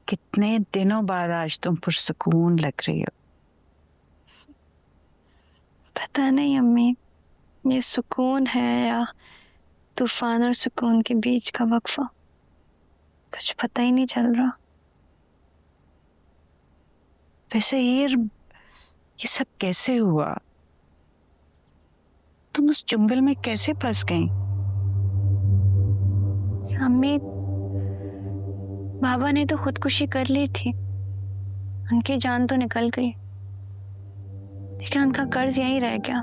कितने दिनों बाद आज तुम पुरसुकून लग रही हो। पता नहीं अम्मी, ये सुकून है या तूफान और सुकून के बीच का वक्फा, कुछ पता ही नहीं चल रहा। वैसे ये सब कैसे हुआ? तुम उस जंगल में कैसे फंस गई? अम्मी, बाबा ने तो खुदकुशी कर ली थी, उनकी जान तो निकल गई, लेकिन उनका कर्ज यहीं रह गया।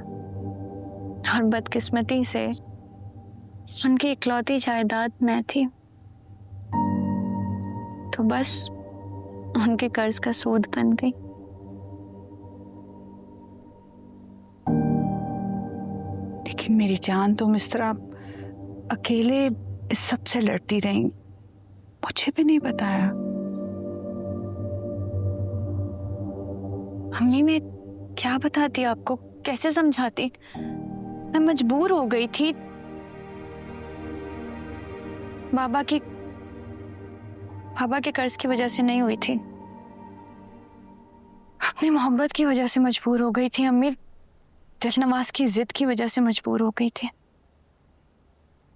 और बदकिस्मती से उनकी इकलौती जायदाद मैं थी, तो बस उनके कर्ज का सूद बन गई। लेकिन मेरी जान, तुम इस तरह अकेले इस सब से लड़ती रही, मुझे भी नहीं बताया। अम्मी, मैं क्या बताती आपको, कैसे समझाती? मैं मजबूर हो गई थी। बाबा के कर्ज की वजह से नहीं हुई थी, अपनी मोहब्बत की वजह से मजबूर हो गई थी अम्मी। दिलनवाज की जिद की वजह से मजबूर हो गई थी।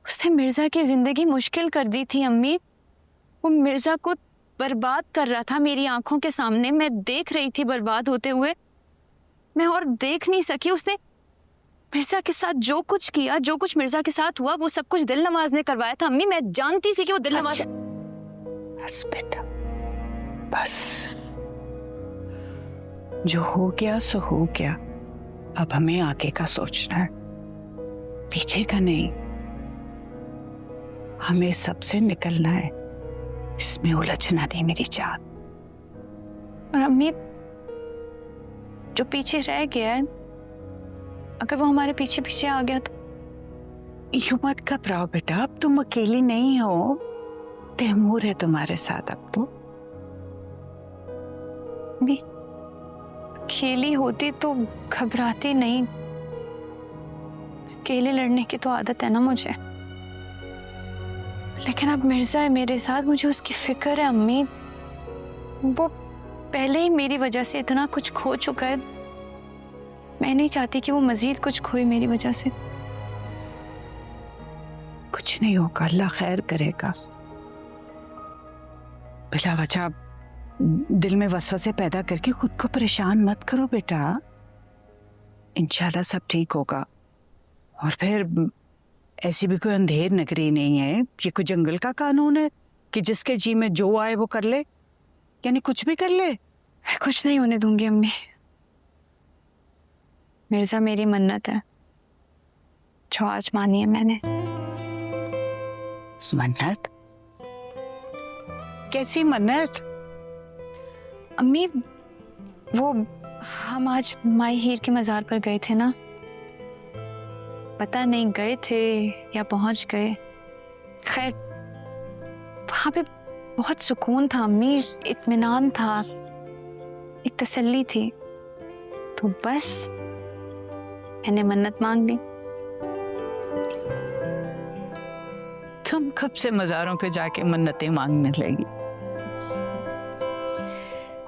उसने मिर्जा की जिंदगी मुश्किल कर दी थी अम्मी। वो मिर्जा को बर्बाद कर रहा था मेरी आंखों के सामने, मैं देख रही थी बर्बाद होते हुए। मैं और देख नहीं सकी। उसने मिर्जा के साथ जो कुछ किया, जो कुछ मिर्जा के साथ हुआ, वो सब कुछ दिलनवाज ने करवाया था अम्मी। मैं जानती थी कि वो दिलनवाज। बस बेटा, बस, जो हो गया सो हो गया। अब हमें आगे का सोचना है, पीछे का नहीं। हमें सबसे निकलना है, इसमें उलझना नहीं मेरी जान। और अम्मी, जो पीछे रह गया है, अगर वो हमारे पीछे पीछे आ गया तो? यूं मत घबराओ बेटा, अब तुम अकेली नहीं हो, तैमूर है तुम्हारे साथ अब तो। अम्मी, अकेली होती तो घबराती नहीं। अकेले लड़ने की तो आदत है ना मुझे, लेकिन अब मिर्जा है मेरे साथ, मुझे उसकी फिक्र है अम्मी। वो पहले ही मेरी वजह से इतना कुछ खो चुका है, मैं नहीं चाहती कि वो मजीद कुछ खोए मेरी वजह से। कुछ नहीं होगा, अल्लाह खैर करेगा। बिला वजह दिल में वसवसे पैदा करके खुद को परेशान मत करो बेटा, इंशाल्लाह सब ठीक होगा। और फिर ऐसी भी कोई अंधेर नगरी नहीं है, ये कोई जंगल का कानून है कि जिसके जी में जो आए वो कर ले, यानी कुछ भी कर ले। मैं कुछ नहीं होने दूंगी अम्मी। मिर्जा मेरी मन्नत है जो आज मानी है मैंने। मन्नत? कैसी मन्नत? अम्मी, वो हम आज माई हीर के मज़ार पर गए थे ना, पता नहीं गए थे या पहुंच गए, खैर वहां पे बहुत सुकून था अम्मी, इत्मीनान था, एक तसल्ली थी। तो बस मैंने मन्नत मांग ली। तुम कब से मज़ारों पे जाके मन्नतें मांगने लगी?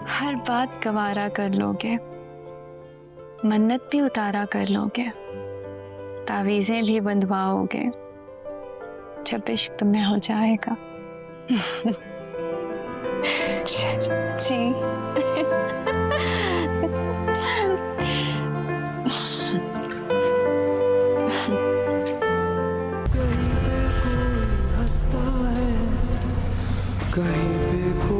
हर बात गवारा कर लोगे, मन्नत भी उतारा कर लोगे, तावीज़ें भी बंधवाओगे, जब इश्क तुम्हें हो जाएगा। जी। कहीं पे कोई हंसता है, कहीं पे कोई